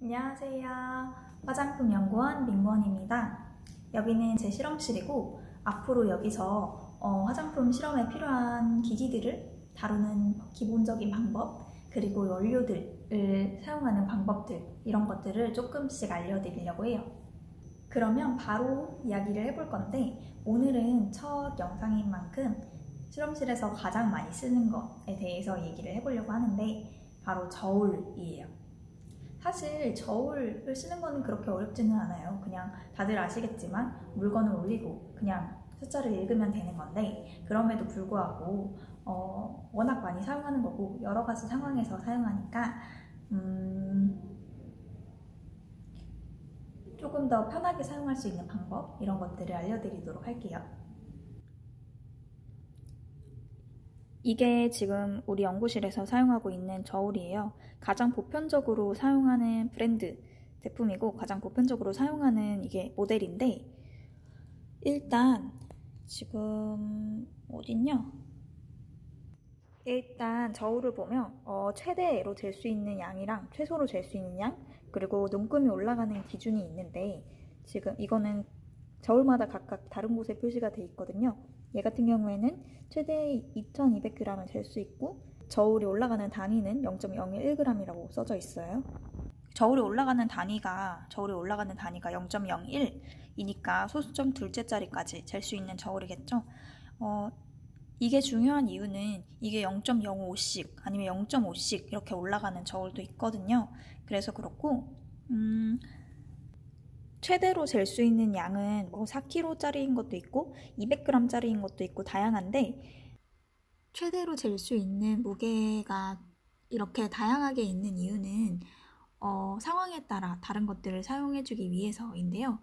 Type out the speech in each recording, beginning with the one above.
안녕하세요. 화장품 연구원 민원입니다. 여기는 제 실험실이고 앞으로 여기서 화장품 실험에 필요한 기기들을 다루는 기본적인 방법 그리고 원료들을 사용하는 방법들 이런 것들을 조금씩 알려드리려고 해요. 그러면 바로 이야기를 해볼 건데 오늘은 첫 영상인 만큼 실험실에서 가장 많이 쓰는 것에 대해서 얘기를 해보려고 하는데 바로 저울이에요. 사실 저울을 쓰는 거는 그렇게 어렵지는 않아요. 그냥 다들 아시겠지만 물건을 올리고 그냥 숫자를 읽으면 되는 건데 그럼에도 불구하고 워낙 많이 사용하는 거고 여러 가지 상황에서 사용하니까 조금 더 편하게 사용할 수 있는 방법 이런 것들을 알려드리도록 할게요. 이게 지금 우리 연구실에서 사용하고 있는 저울이에요. 가장 보편적으로 사용하는 브랜드 제품이고 가장 보편적으로 사용하는 이게 모델인데 일단 지금 어딨냐? 일단 저울을 보면 최대로 잴 수 있는 양이랑 최소로 잴 수 있는 양 그리고 눈금이 올라가는 기준이 있는데 지금 이거는 저울마다 각각 다른 곳에 표시가 돼 있거든요. 얘 같은 경우에는 최대 2200g을 잴 수 있고 저울이 올라가는 단위는 0.011g이라고 써져 있어요. 저울이 올라가는 단위가 0.01이니까 소수점 둘째 자리까지 잴 수 있는 저울이겠죠. 이게 중요한 이유는 이게 0.05씩 아니면 0.5씩 이렇게 올라가는 저울도 있거든요. 그래서 그렇고 최대로 잴 수 있는 양은 4kg짜리인 것도 있고 200g짜리인 것도 있고 다양한데 최대로 잴 수 있는 무게가 이렇게 다양하게 있는 이유는 상황에 따라 다른 것들을 사용해주기 위해서인데요.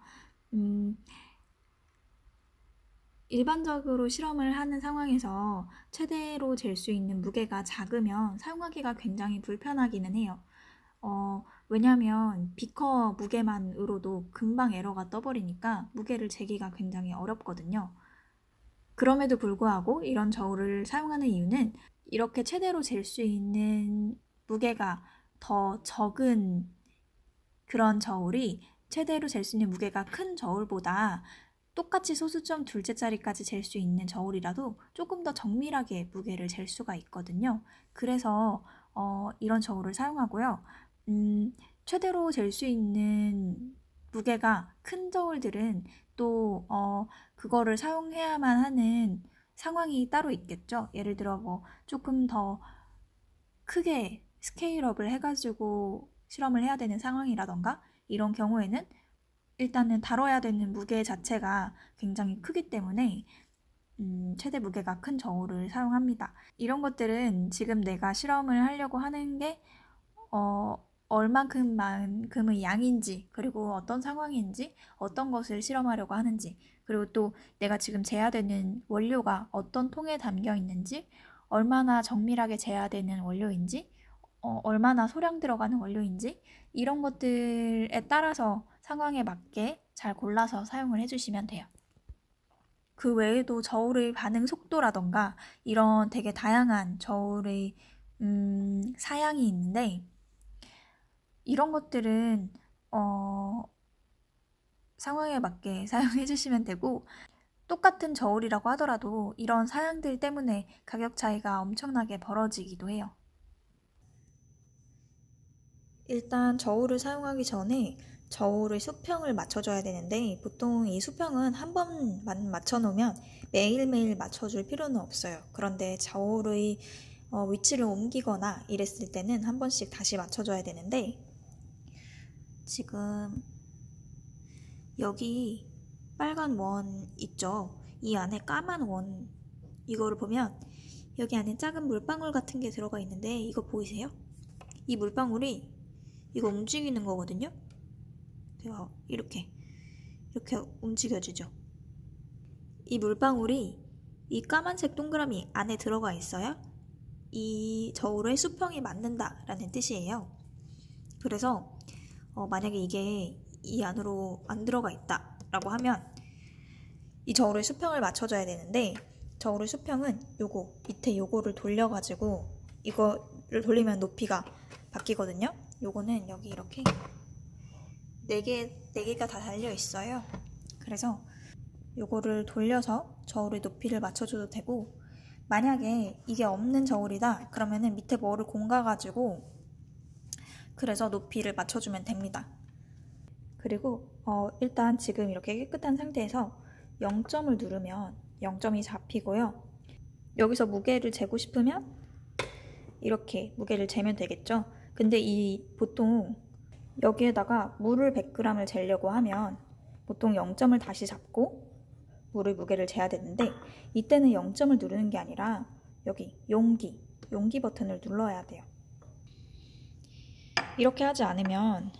일반적으로 실험을 하는 상황에서 최대로 잴 수 있는 무게가 작으면 사용하기가 굉장히 불편하기는 해요. 왜냐면 비커 무게만으로도 금방 에러가 떠버리니까 무게를 재기가 굉장히 어렵거든요. 그럼에도 불구하고 이런 저울을 사용하는 이유는 이렇게 최대로 잴 수 있는 무게가 더 적은 그런 저울이 최대로 잴 수 있는 무게가 큰 저울보다 똑같이 소수점 둘째 자리까지 잴 수 있는 저울이라도 조금 더 정밀하게 무게를 잴 수가 있거든요. 그래서 이런 저울을 사용하고요. 최대로 잴 수 있는 무게가 큰 저울들은 또 그거를 사용해야만 하는 상황이 따로 있겠죠. 예를 들어 조금 더 크게 스케일업을 해가지고 실험을 해야 되는 상황이라던가 이런 경우에는 일단은 다뤄야 되는 무게 자체가 굉장히 크기 때문에 최대 무게가 큰 저울을 사용합니다. 이런 것들은 지금 내가 실험을 하려고 하는 게 얼만큼의 양인지 그리고 어떤 상황인지 어떤 것을 실험하려고 하는지 그리고 또 내가 지금 재야 되는 원료가 어떤 통에 담겨 있는지 얼마나 정밀하게 재야 되는 원료인지 얼마나 소량 들어가는 원료인지 이런 것들에 따라서 상황에 맞게 잘 골라서 사용을 해주시면 돼요. 그 외에도 저울의 반응 속도라던가 이런 되게 다양한 저울의 사양이 있는데 이런 것들은 상황에 맞게 사용해 주시면 되고 똑같은 저울이라고 하더라도 이런 사양들 때문에 가격 차이가 엄청나게 벌어지기도 해요. 일단 저울을 사용하기 전에 저울의 수평을 맞춰줘야 되는데 보통 이 수평은 한 번만 맞춰놓으면 매일매일 맞춰줄 필요는 없어요. 그런데 저울의 위치를 옮기거나 이랬을 때는 한 번씩 다시 맞춰줘야 되는데 지금 여기 빨간 원 있죠? 이 안에 까만 원 이거를 보면 여기 안에 작은 물방울 같은 게 들어가 있는데 이거 보이세요? 이 물방울이 이거 움직이는 거거든요? 이렇게 움직여지죠? 이 물방울이 이 까만색 동그라미 안에 들어가 있어야 이 저울의 수평이 맞는다라는 뜻이에요. 그래서 만약에 이게 이 안으로 안 들어가 있다 라고 하면 이 저울의 수평을 맞춰줘야 되는데 저울의 수평은 요거 밑에 요거를 돌려가지고 이거를 돌리면 높이가 바뀌거든요. 요거는 여기 이렇게 네 개가 다 달려 있어요. 그래서 요거를 돌려서 저울의 높이를 맞춰줘도 되고, 만약에 이게 없는 저울이다 그러면은 밑에 뭐를 공가가지고 그래서 높이를 맞춰주면 됩니다. 그리고 일단 지금 이렇게 깨끗한 상태에서 0점을 누르면 0점이 잡히고요. 여기서 무게를 재고 싶으면 이렇게 무게를 재면 되겠죠. 근데 보통 여기에다가 물을 100g을 재려고 하면 보통 0점을 다시 잡고 물의 무게를 재야 되는데, 이때는 0점을 누르는 게 아니라 여기 용기 버튼을 눌러야 돼요. 이렇게 하지 않으면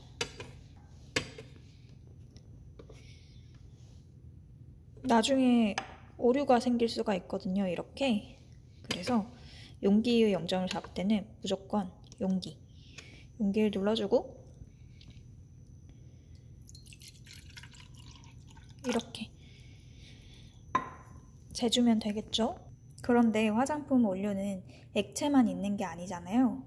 나중에 오류가 생길 수가 있거든요. 이렇게. 그래서 용기의 0점을 잡을 때는 무조건 용기를 눌러주고 이렇게 재주면 되겠죠? 그런데 화장품 원료는 액체만 있는 게 아니잖아요.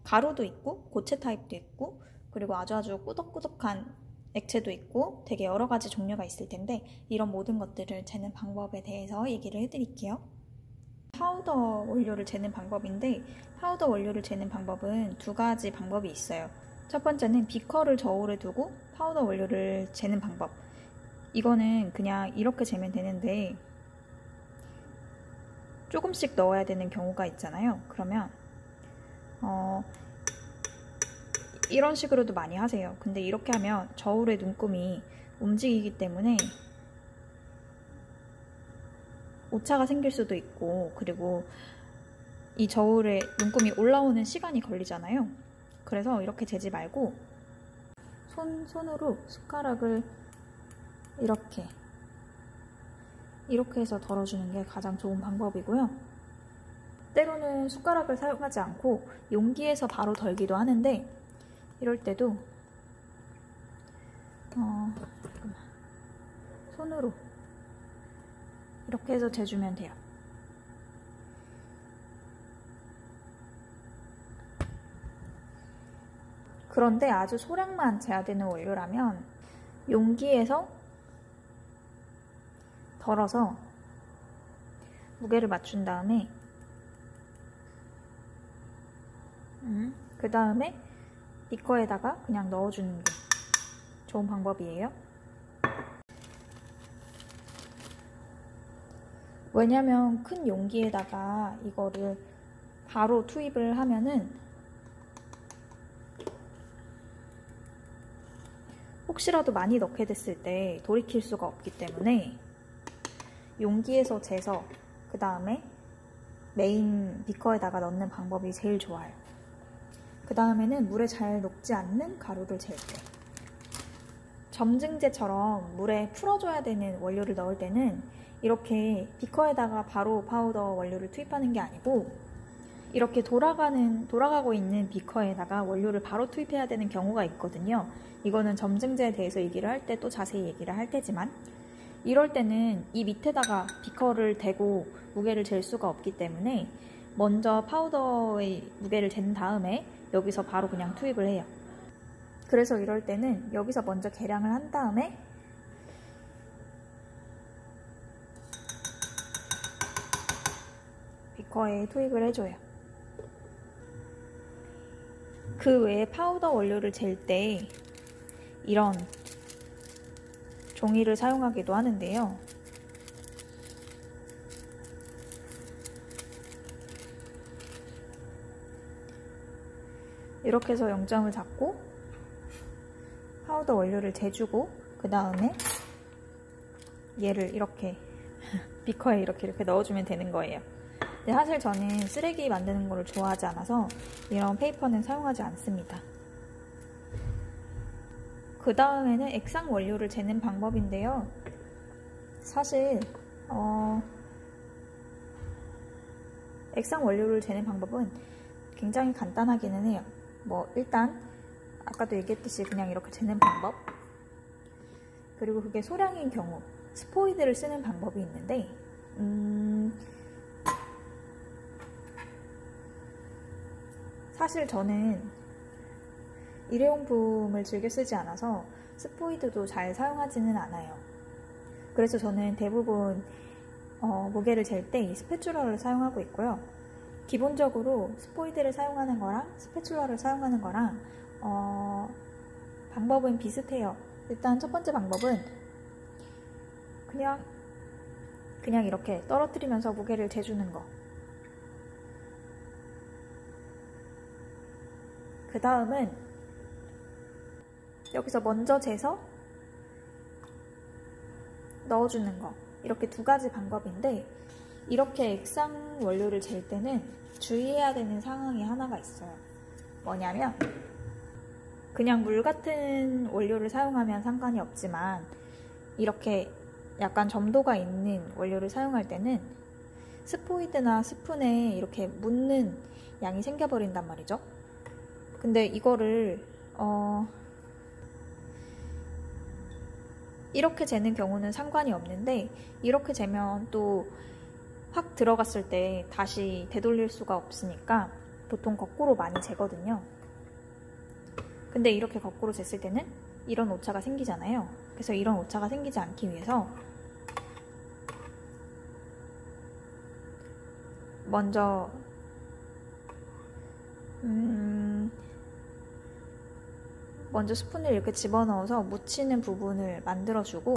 가루도 있고 고체 타입도 있고 그리고 아주 꾸덕꾸덕한 액체도 있고 되게 여러 가지 종류가 있을 텐데, 이런 모든 것들을 재는 방법에 대해서 얘기를 해드릴게요. 파우더 원료를 재는 방법인데, 파우더 원료를 재는 방법은 두 가지 방법이 있어요. 첫 번째는 비커를 저울에 두고 파우더 원료를 재는 방법. 이거는 그냥 이렇게 재면 되는데 조금씩 넣어야 되는 경우가 있잖아요. 그러면 이런 식으로도 많이 하세요. 근데 이렇게 하면 저울의 눈금이 움직이기 때문에 오차가 생길 수도 있고, 그리고 이 저울에 눈금이 올라오는 시간이 걸리잖아요. 그래서 이렇게 재지 말고 손으로 숟가락을 이렇게 해서 덜어주는 게 가장 좋은 방법이고요. 때로는 숟가락을 사용하지 않고 용기에서 바로 덜기도 하는데, 이럴 때도 손으로 이렇게 해서 재주면 돼요. 그런데 아주 소량만 재야 되는 원료라면 용기에서 덜어서 무게를 맞춘 다음에 그 다음에 비커에다가 그냥 넣어주는 게 좋은 방법이에요. 왜냐면 큰 용기에다가 이거를 바로 투입을 하면은 혹시라도 많이 넣게 됐을 때 돌이킬 수가 없기 때문에 용기에서 재서 그 다음에 메인 비커에다가 넣는 방법이 제일 좋아요. 그 다음에는 물에 잘 녹지 않는 가루를 재울게요. 점증제처럼 물에 풀어줘야 되는 원료를 넣을 때는 이렇게 비커에다가 바로 파우더 원료를 투입하는 게 아니고 이렇게 돌아가고 있는 비커에다가 원료를 바로 투입해야 되는 경우가 있거든요. 이거는 점증제에 대해서 얘기를 할 때 또 자세히 얘기를 할 테지만, 이럴 때는 이 밑에다가 비커를 대고 무게를 잴 수가 없기 때문에 먼저 파우더의 무게를 잰 다음에 여기서 바로 그냥 투입을 해요. 그래서 이럴 때는 여기서 먼저 계량을 한 다음에 비커에 투입을 해줘요. 그 외에 파우더 원료를 잴 때 이런 종이를 사용하기도 하는데요. 이렇게 해서 0점을 잡고 파우더 원료를 재주고 그 다음에 얘를 이렇게 비커에 이렇게 넣어주면 되는 거예요. 근데 사실 저는 쓰레기 만드는 거를 좋아하지 않아서 이런 페이퍼는 사용하지 않습니다. 그 다음에는 액상 원료를 재는 방법인데요. 사실 액상 원료를 재는 방법은 굉장히 간단하기는 해요. 일단 아까도 얘기했듯이 그냥 이렇게 재는 방법, 그리고 그게 소량인 경우 스포이드를 쓰는 방법이 있는데 사실 저는 일회용품을 즐겨 쓰지 않아서 스포이드도 잘 사용하지는 않아요. 그래서 저는 대부분 무게를 잴 때 이 스패츌러를 사용하고 있고요. 기본적으로 스포이드를 사용하는 거랑 스패츌러를 사용하는 거랑 방법은 비슷해요. 일단 첫 번째 방법은 그냥 이렇게 떨어뜨리면서 무게를 재주는 거. 그 다음은 여기서 먼저 재서 넣어주는 거. 이렇게 두 가지 방법인데, 이렇게 액상 원료를 잴 때는 주의해야 되는 상황이 하나가 있어요. 뭐냐면 그냥 물 같은 원료를 사용하면 상관이 없지만 이렇게 약간 점도가 있는 원료를 사용할 때는 스포이드나 스푼에 이렇게 묻는 양이 생겨버린단 말이죠. 근데 이거를 이렇게 재는 경우는 상관이 없는데, 이렇게 재면 또 확 들어갔을 때 다시 되돌릴 수가 없으니까 보통 거꾸로 많이 재거든요. 근데 이렇게 거꾸로 쟀을 때는 이런 오차가 생기잖아요. 그래서 이런 오차가 생기지 않기 위해서 먼저 스푼을 이렇게 집어넣어서 묻히는 부분을 만들어주고,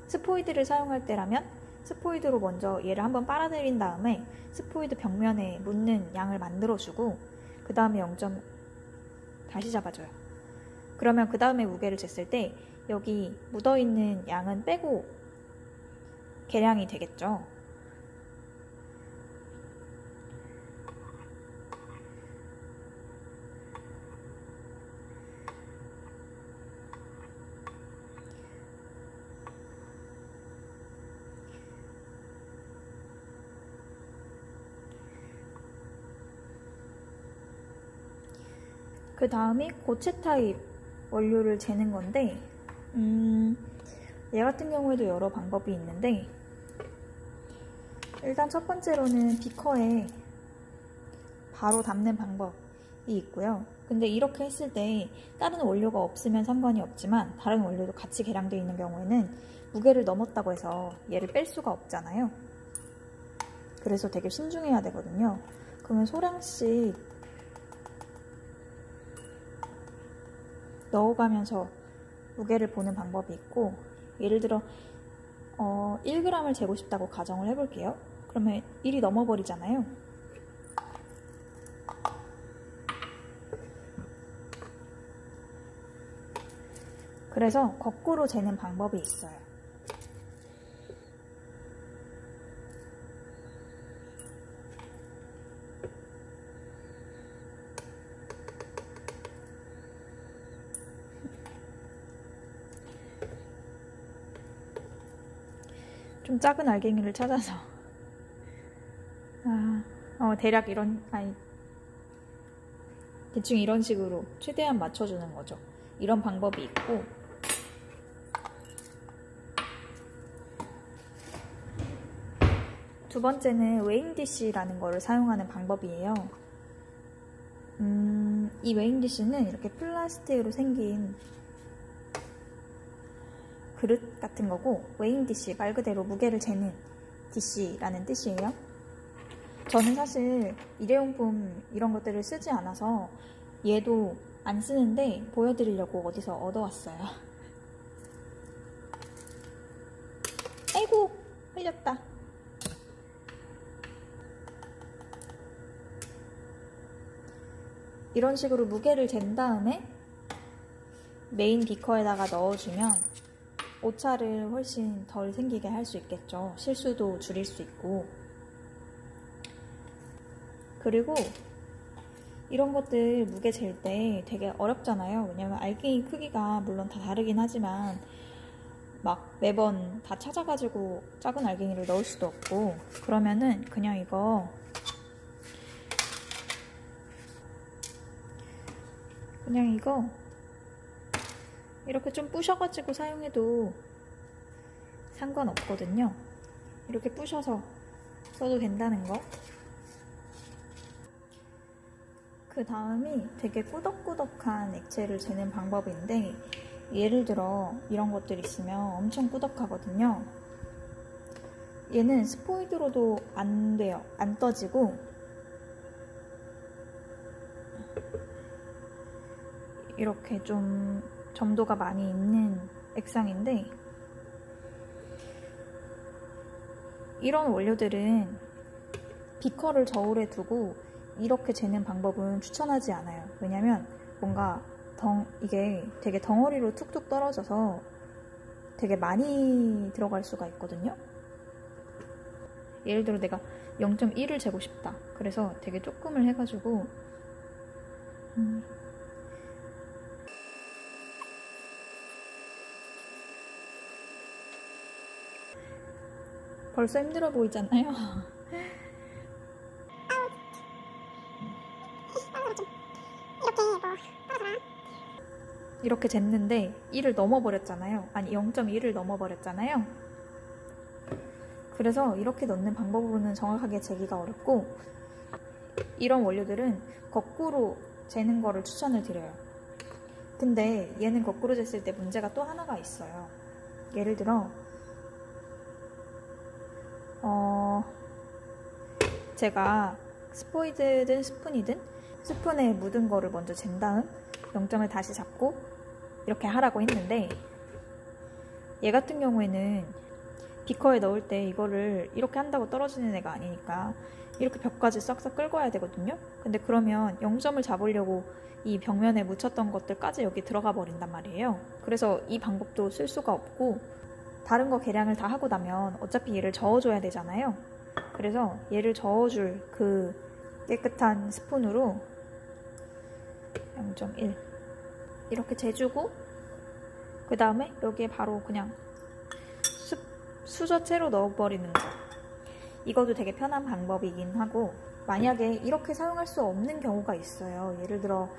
스포이드를 사용할 때라면 스포이드로 먼저 얘를 한번 빨아들인 다음에 스포이드 벽면에 묻는 양을 만들어주고, 그 다음에 0점 다시 잡아줘요. 그러면 그 다음에 무게를 쟀을 때 여기 묻어있는 양은 빼고 계량이 되겠죠. 그 다음이 고체 타입 원료를 재는 건데, 얘 같은 경우에도 여러 방법이 있는데, 일단 첫 번째로는 비커에 바로 담는 방법이 있고요. 근데 이렇게 했을 때 다른 원료가 없으면 상관이 없지만 다른 원료도 같이 계량되어 있는 경우에는 무게를 넘었다고 해서 얘를 뺄 수가 없잖아요. 그래서 되게 신중해야 되거든요. 그러면 소량씩 넣어가면서 무게를 보는 방법이 있고, 예를 들어 1g을 재고 싶다고 가정을 해볼게요. 그러면 1이 넘어버리잖아요. 그래서 거꾸로 재는 방법이 있어요. 좀 작은 알갱이를 찾아서 대략 대충 이런 식으로 최대한 맞춰주는 거죠. 이런 방법이 있고, 두 번째는 웨잉 디시라는 거를 사용하는 방법이에요. 이 웨잉 디시는 이렇게 플라스틱으로 생긴 그릇 같은 거고, 웨잉 디시, 말 그대로 무게를 재는 디시라는 뜻이에요. 저는 사실 일회용품 이런 것들을 쓰지 않아서 얘도 안 쓰는데 보여드리려고 어디서 얻어왔어요. 아이고, 흘렸다. 이런 식으로 무게를 잰 다음에 메인 비커에다가 넣어주면 오차를 훨씬 덜 생기게 할 수 있겠죠. 실수도 줄일 수 있고. 그리고 이런 것들 무게 잴 때 되게 어렵잖아요. 왜냐면 알갱이 크기가 물론 다 다르긴 하지만 막 매번 다 찾아가지고 작은 알갱이를 넣을 수도 없고, 그러면은 그냥 이거 이렇게 좀 부셔가지고 사용해도 상관없거든요. 이렇게 부셔서 써도 된다는 거. 그 다음이 되게 꾸덕꾸덕한 액체를 재는 방법인데, 예를 들어 이런 것들 있으면 엄청 꾸덕하거든요. 얘는 스포이드로도 안 돼요. 안 떠지고, 이렇게 좀 점도가 많이 있는 액상인데, 이런 원료들은 비커를 저울에 두고 이렇게 재는 방법은 추천하지 않아요. 왜냐면 뭔가 이게 되게 덩어리로 툭툭 떨어져서 되게 많이 들어갈 수가 있거든요. 예를 들어 내가 0.1을 재고 싶다. 그래서 되게 조금을 해가지고 벌써 힘들어 보이잖아요. 이렇게 쟀는데 1을 넘어버렸잖아요. 아니 0.1을 넘어버렸잖아요. 그래서 이렇게 넣는 방법으로는 정확하게 재기가 어렵고, 이런 원료들은 거꾸로 재는 거를 추천을 드려요. 근데 얘는 거꾸로 쟀을 때 문제가 또 하나가 있어요. 예를 들어 제가 스포이드든 스푼이든 스푼에 묻은 거를 먼저 잰 다음 0점을 다시 잡고 이렇게 하라고 했는데, 얘 같은 경우에는 비커에 넣을 때 이거를 이렇게 한다고 떨어지는 애가 아니니까 이렇게 벽까지 싹싹 긁어야 되거든요. 근데 그러면 0점을 잡으려고 이 벽면에 묻혔던 것들까지 여기 들어가 버린단 말이에요. 그래서 이 방법도 쓸 수가 없고, 다른 거 계량을 다 하고 나면 어차피 얘를 저어줘야 되잖아요. 그래서 얘를 저어줄 그 깨끗한 스푼으로 0.1 이렇게 재주고, 그 다음에 여기에 바로 그냥 수저채로 넣어버리는 거. 이것도 되게 편한 방법이긴 하고, 만약에 이렇게 사용할 수 없는 경우가 있어요. 예를 들어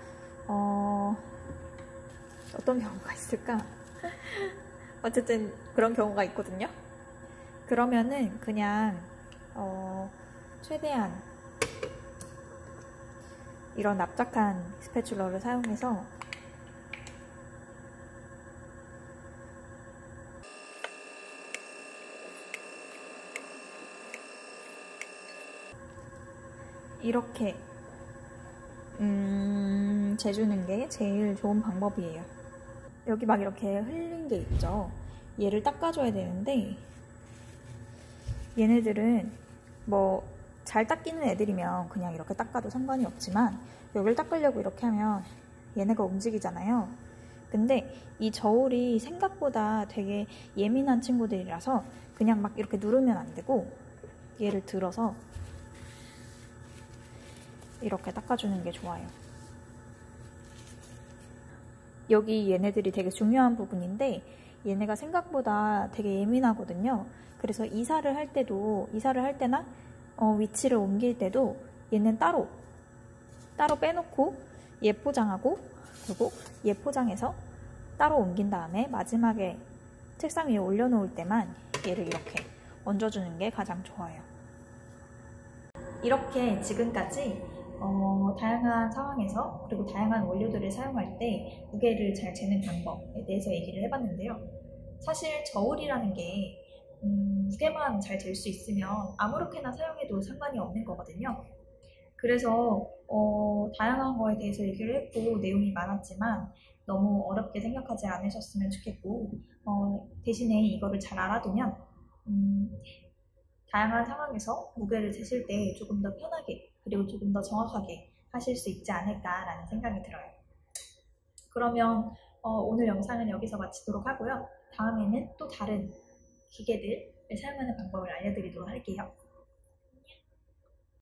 어떤 경우가 있을까? 어쨌든 그런 경우가 있거든요. 그러면은 그냥 최대한 이런 납작한 스패츌러를 사용해서 이렇게 재주는 게 제일 좋은 방법이에요. 여기 막 이렇게 흘린 게 있죠. 얘를 닦아줘야 되는데, 얘네들은 뭐 잘 닦이는 애들이면 그냥 이렇게 닦아도 상관이 없지만, 여기를 닦으려고 이렇게 하면 얘네가 움직이잖아요. 근데 이 저울이 생각보다 되게 예민한 친구들이라서 그냥 막 이렇게 누르면 안 되고, 얘를 들어서 이렇게 닦아주는 게 좋아요. 여기 얘네들이 되게 중요한 부분인데, 얘네가 생각보다 되게 예민하거든요. 그래서 이사를 할 때나 위치를 옮길 때도 얘는 따로 빼놓고 얘 포장하고, 그리고 얘 포장해서 따로 옮긴 다음에 마지막에 책상 위에 올려놓을 때만 얘를 이렇게 얹어주는 게 가장 좋아요. 이렇게 지금까지 다양한 상황에서, 그리고 다양한 원료들을 사용할 때 무게를 잘 재는 방법에 대해서 얘기를 해봤는데요. 사실 저울이라는 게 무게만 잘 잴 수 있으면 아무렇게나 사용해도 상관이 없는 거거든요. 그래서 다양한 거에 대해서 얘기를 했고 내용이 많았지만 너무 어렵게 생각하지 않으셨으면 좋겠고, 대신에 이거를 잘 알아두면 다양한 상황에서 무게를 재실 때 조금 더 편하게, 그리고 조금 더 정확하게 하실 수 있지 않을까라는 생각이 들어요. 그러면 오늘 영상은 여기서 마치도록 하고요. 다음에는 또 다른 기계들을 사용하는 방법을 알려드리도록 할게요.